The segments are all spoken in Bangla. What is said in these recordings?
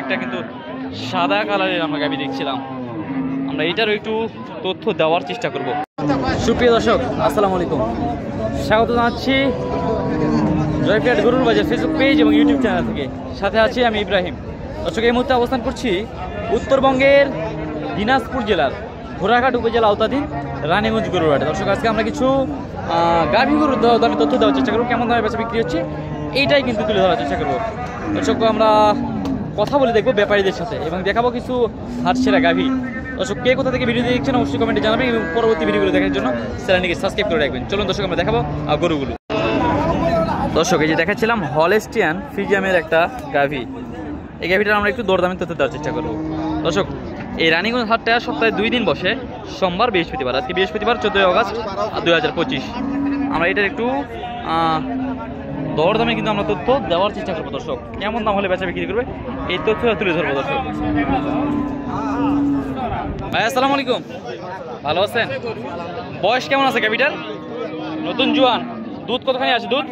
একটা কিন্তু সাদা কালারের আমরা গাভী দেখছিলাম। আমরা এটারও একটু তথ্য দেওয়ার চেষ্টা করব। সুপ্রিয় দর্শক, আসসালামু আলাইকুম, স্বাগত জানাচ্ছি জয়পুরহাট গরুর বাজার ফেসবুক পেজ এবং ইউটিউব চ্যানেল থেকে। সাথে আছি আমি ইব্রাহিম। দর্শক, এই মুহূর্তে অবস্থান করছি উত্তরবঙ্গের দিনাজপুর জেলার ঘোড়াঘাট উপজেলা আওতাধীন রানীগঞ্জ গরুর হাটে। দর্শক, আজকে আমরা কিছু গাভী গরুর দামে তথ্য দেওয়ার চেষ্টা করবো, কেমন দামে বেচা বিক্রি হচ্ছে এইটাই কিন্তু তুলে ধরার চেষ্টা করবো। দর্শক, আমরা কথা বলে দেখবো ব্যাপারীদের সাথে এবং দেখাবো কিছু হাটছেরা গাভী। দর্শক, কে কোথা থেকে ভিডিও দেখছেন অবশ্যই কমেন্টে জানাবেন এবং পরবর্তী ভিডিওগুলো দেখার জন্য চ্যানেলটিকে সাবস্ক্রাইব করে রাখবেন। চলুন দর্শক, আমরা দেখাবো গরুগুলো। দর্শক, এই যে দেখাচ্ছিলাম হলস্টিয়ান ফ্রিজিয়ামের একটা গাভী। এই গাভীটার আমরা একটু দরদামে তথ্য দেওয়ার চেষ্টা করবো। দর্শক, এই রানীগঞ্জ হাটটা সপ্তাহে 2 দিন বসে, সোমবার বৃহস্পতিবার। আজকে বৃহস্পতিবার 14 অগস্ট 2025। আমরা এটার একটু দরদামে কিন্তু আমরা তথ্য দেওয়ার চেষ্টা করবো। দর্শক, কেমন দাম হলে বেচা বিক্রি করবে এই তথ্য তুলে ধরবো। দর্শক ভাই, আসসালামু আলাইকুম, ভালো আছেন? বয়স কেমন আছে গাভীটার? নতুন জোয়ান। দুধ কতখানি আছে? দুধ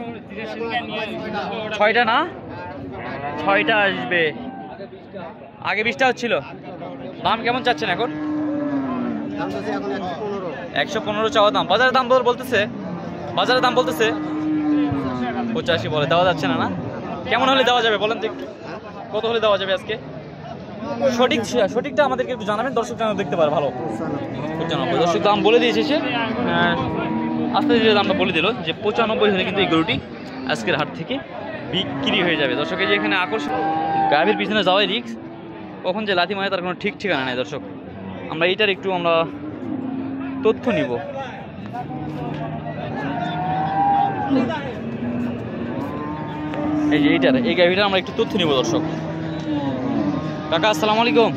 6টা না? 6টা আসবে। আগে 20টা হচ্ছিল। দাম কেমন চাচ্ছেন এখন? 115 চাওয়া দাম। বাজারের দাম বলতেছে 85 বলে। দেওয়া যাচ্ছে না? না, কেমন হলে দেওয়া যাবে বলেন তো একটু, কত হলে দেওয়া যাবে আজকে? সঠিকটা আমাদেরকে একটু জানাবেন, দর্শক যেন দেখতে পারে ভালো। 95। দর্শক, দাম বলে দিয়েছে সে, আস্তে ধীরে দামটা বলে দিল যে 95 হলে কিন্তু এই গরুটি আজকের হাট থেকে বিক্রি হয়ে যাবে। দর্শক, এই যে এখানে আকর্ষণ গাভীর পিছনে যাওয়াই রিস্ক, কখন যে লাথি মারে তার কোনো ঠিক ঠিকানা নেই। দর্শক, আমরা এইটার একটু আমরা তথ্য নিব। এই যে এই গাভীটার আমরা একটু তথ্য নিব। দর্শক কাকা, আসসালামু আলাইকুম,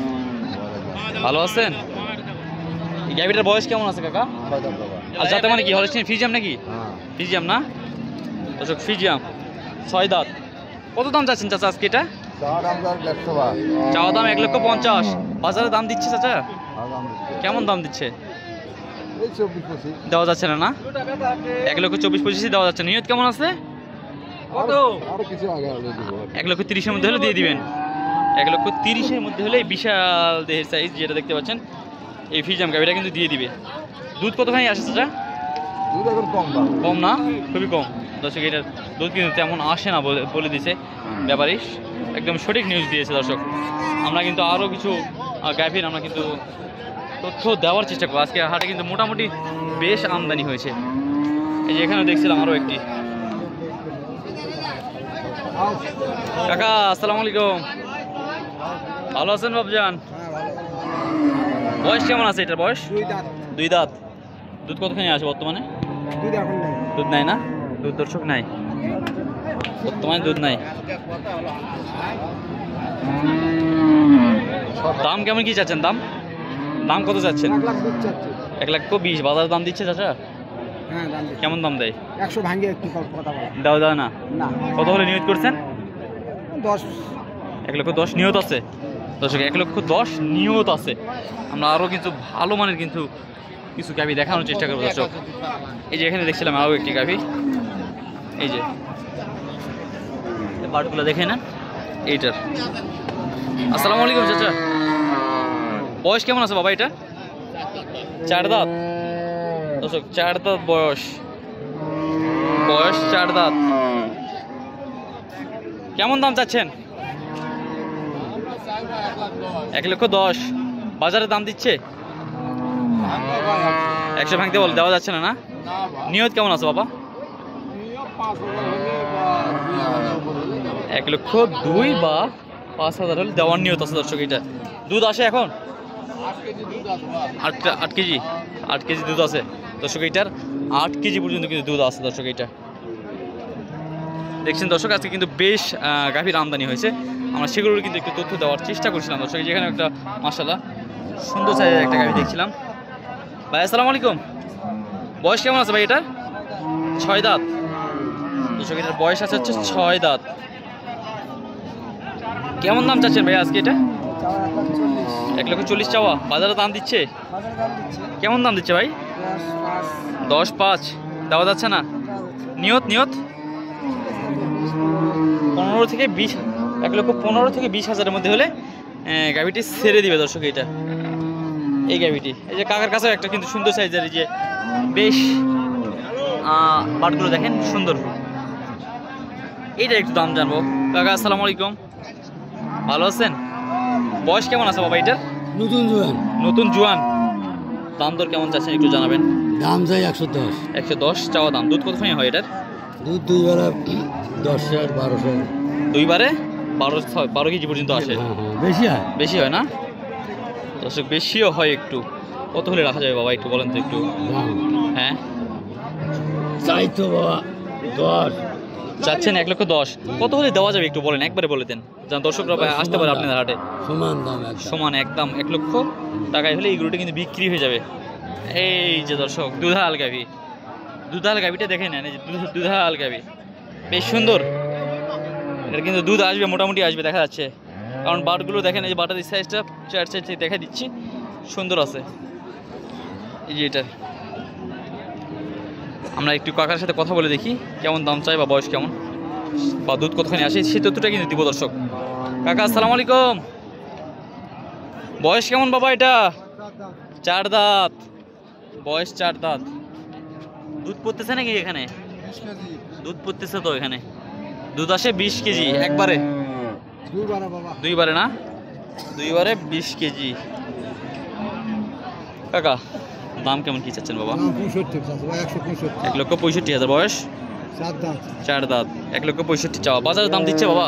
ভালো আছেন? এই গাভীটার বয়স কেমন আছে কাকা? আর যাতে মানে কি হলস্টিয়ান ফ্রিজিয়াম নাকি? ফ্রিজিয়াম না? দর্শক, ফ্রিজিয়াম 6 দাঁত। কত দাম চাচ্ছেন চাচা আজকে এটা? চাওয়া দাম 1,50,000। বাজারে দাম দিচ্ছে চাচা? কেমন দাম দিচ্ছে? দেওয়া যাচ্ছে না? না, 1,24,000-25,000 দেওয়া যাচ্ছে। নিয়ত কেমন আছে? 1,30,000-এর মধ্যে হলে দিয়ে দিবেন। 1,30,000-এর মধ্যে হলে বিশাল দেহের সাইজ যেটা দেখতে পাচ্ছেন এই ফ্রিজিয়াম গাভীটা কিন্তু দিয়ে দিবে। দুধ কতখানি আসে চাচা? কম না, খুবই কম। দর্শক, এটার দুধ কিন্তু তেমন আসে না বলে দিছে ব্যাপারী, একদম সঠিক নিউজ দিয়েছে। দর্শক, আমরা কিন্তু আরও কিছু গাভীর আমরা কিন্তু তথ্য দেওয়ার চেষ্টা করবো। আজকে হাটে কিন্তু মোটামুটি বেশ আমদানি হয়েছে। এই যে এখানেও দেখছিলাম আরও একটি। কাকা, আসসালামু আলাইকুম, ভালো আছেন বাবজান? বয়স কেমন আছে এটার? বয়স 2 দাঁত। দুধ কতখানি আছে বর্তমানে? দুধ নাই না? দুধ দর্শক নাই, বর্তমানে দুধ নাই। দাম কেমন কি চাচ্ছেন? দাম কত চাচ্ছেন? 1,20,000। বাজারের দাম দিচ্ছে চাচা? কেমন দাম দেয়? 100 ভাঙিয়ে দেওয়া না? কত হলে নিয়ত করছেন? 1,10,000 নিয়ত আছে। দর্শক, 1,10,000 নিয়ত আছে। আমরা আরও কিন্তু ভালো মানের কিন্তু কিছু গাভী দেখানোর চেষ্টা করবো। দর্শক, এই যে এখানে দেখছিলাম আরও একটি গাভী। এই যে বাটগুলো দেখে না এইটার। আসসালামু আলাইকুম চাচা, বয়স কেমন আছে বাবা এটা? 4 দাঁত। দর্শক, 4 দাঁত বয়স 4 দাঁত। কেমন দাম চাচ্ছেন? 1,10,000। বাজারে দাম দিচ্ছে 100 ভাঙতে বল। দেওয়া যাচ্ছে না? না, নিয়ত কেমন আছে বাবা? 1,02,000 বা 5,000 হলে দেওয়ার নিয়ত আছে। দর্শক, এটা দুধ আসে এখন 8 কেজি। 8 কেজি দুধ আছে। দর্শক, এইটার 8 কেজি পর্যন্ত কিন্তু দুধ আছে। দর্শক, এইটা দেখছেন। দর্শক, আজকে কিন্তু বেশ গাভীর আমদানি হয়েছে। আমরা সেগুলোর কিন্তু একটু তথ্য দেওয়ার চেষ্টা করছিলাম। দর্শক, যেখানে একটা মাশাআল্লাহ সুন্দর সাইজের একটা গাভী দেখছিলাম। ভাই, আসসালামু আলাইকুম, বয়স কেমন আছে ভাই এটা? 6 দাঁত। দর্শক, এটার বয়স আছে হচ্ছে 6 দাঁত। কেমন দাম চাচ্ছেন ভাই আজকে এটা? 1,40,000 চাওয়া। বাজারে দাম দিচ্ছে? কেমন দাম দিচ্ছে ভাই? 10,500। দেওয়া যাচ্ছে না? নিয়ত 15 থেকে 20 1,15,000 থেকে 20,000-এর মধ্যে হলে গাভিটি ছেড়ে দিবে দর্শক। এইটা এই গাভিটি, এই যে কাকার কাছেও একটা কিন্তু সুন্দর সাইজের, এই যে বেশ বাটগুলো দেখেন সুন্দর। এইটা একটু দাম জানবো। কাকা আসসালামু আলাইকুম, ভালো আছেন? বয়স কেমন আছে বাবা এটার? নতুন জোয়ান। দাম দর কেমন চাচ্ছেন একটু জানাবেন। দাম চাই 110। 110 চাওয়া দাম। দুধ কতখানি হয় এটার? দুধ 2 বারে 10 1200। 2 বারে 12 কেজি পর্যন্ত আসে। বেশি হয়। বেশি হয় না দর্শক? বেশিও হয় একটু। কত হলে রাখা যাবে বাবা একটু বলেন তো একটু। হ্যাঁ চাই তো বাবা 10। চাচ্ছেন 1,10,000। কত হলে দেওয়া যাবে একটু বলেন, একবারে বলে দেন যেন দর্শকরা আসতে পারে আপনাদের হাটে। সমান দাম, সমান একদম 1,00,000 টাকায় হলে এই গরুটা কিন্তু বিক্রি হয়ে যাবে। এই যে দর্শক দুধাল গাভি, দুধাল গাভিটা দেখে নেন, এই যে দুধাল গাভি বেশ সুন্দর। এটা কিন্তু দুধ আসবে, মোটামুটি আসবে দেখা যাচ্ছে, কারণ বাটগুলো দেখেন, এই যে বাটার সাইজটা 4 সাইজ দেখা দিচ্ছি, সুন্দর আছে। এই যে এটা আমরা একটু কাকার সাথে কথা বলে দেখি কেমন দাম চাই বা বয়স কেমন বা দুধ কতখানি আসে, সেই তথ্যটা কিন্তু দিব দর্শক। কাকা আসসালামু আলাইকুম, বয়স কেমন বাবা এটা? 4 দাঁত। বয়স 4 দাঁত। দুধ পড়তেছে নাকি এখানে? দুধ পড়তেছে তো এখানে। দুধ আসে 20 কেজি একবারে? 2 বারে না, 2 বারে 20 কেজি। কাকা দাম কেমন কি চাচ্ছেন বাবা? 1,65,000। বয়স 4 দাঁত। 1,65,000 চাওয়া। বাজারের দাম দিচ্ছে বাবা?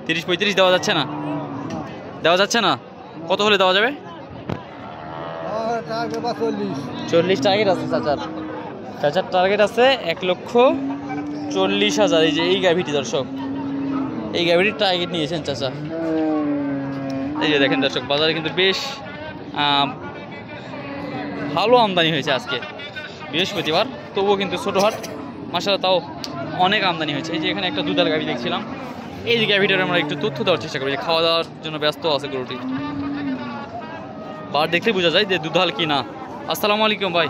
30-35 দেওয়া যাচ্ছে না? দেওয়া যাচ্ছে না? কত হলে দেওয়া যাবে? 40 টার্গেট আছে চাচার। চাচার টার্গেট আছে 1,40,000। এই যে এই গাভিটি দর্শক, এই গাভিটির টার্গেট নিয়েছেন চাচা। এই যে দেখেন দর্শক, বাজারে কিন্তু বেশ ভালো আমদানি হয়েছে আজকে, বৃহস্পতিবার, তবুও কিন্তু ছোটো হাট, মাশাআল্লাহ তাও অনেক আমদানি হয়েছে। এই যে এখানে একটা দুধাল গাভি দেখছিলাম, এই যে গাভিটার আমরা একটু তথ্য দেওয়ার চেষ্টা করি, যে খাওয়া দাওয়ার জন্য ব্যস্ত আছে গরুটি, বার দেখলে বোঝা যায় যে দুধাল কি না। আসসালামু আলাইকুম ভাই,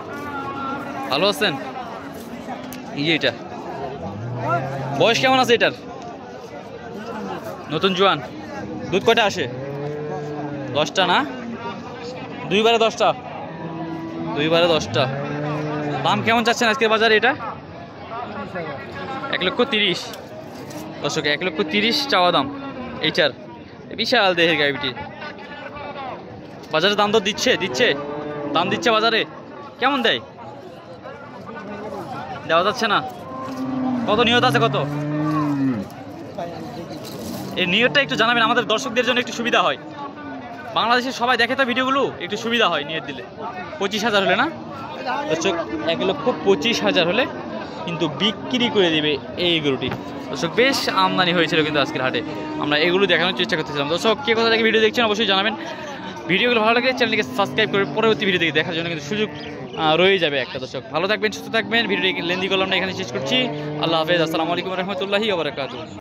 ভালো আছেন? এই যে এটা বয়স কেমন আছে এটার? নতুন জোয়ান। দুধ কয়টা আসে? 10টা না? 2 বারে 10টা। 2 বারে 10টা। দাম কেমন চাচ্ছেন আজকের বাজারে এটা? 1,30,000 দর্শক। 1,30,000 চাওয়া দাম এইটার। বিশাল দেহের গাভিটি। বাজারে দাম তো দিচ্ছে দাম দিচ্ছে বাজারে। কেমন দেয়? দেওয়া যাচ্ছে না? কত নিয়ত আছে? কত এই নিয়তটা একটু জানাবেন, আমাদের দর্শকদের জন্য একটু সুবিধা হয়। বাংলাদেশের সবাই দেখে তো ভিডিওগুলো, একটু সুবিধা হয় নিয়ত দিলে। 25,000 হলে না দর্শক? 1,25,000 হলে কিন্তু বিক্রি করে দেবে এই গরুটি দর্শক। বেশ আমদানি হয়েছিল কিন্তু আজকের হাটে, আমরা এগুলো দেখানোর চেষ্টা করতেছিলাম দর্শক। কে কোথা থেকে ভিডিও দেখছেন অবশ্যই জানাবেন। ভিডিওগুলো ভালো লাগলে চ্যানেলকে সাবস্ক্রাইব করে পরবর্তী ভিডিও দেখার জন্য কিন্তু সুযোগ রয়ে যাবে একটা দর্শক। ভালো থাকবেন, সুস্থ থাকবেন। ভিডিওটি লেন্দি করলাম না, এখানে শেষ করছি। আল্লাহ হাফেজ, আসসালামু আলাইকুম রহমতুল্লাহি ওয়া বারাকাতুহু।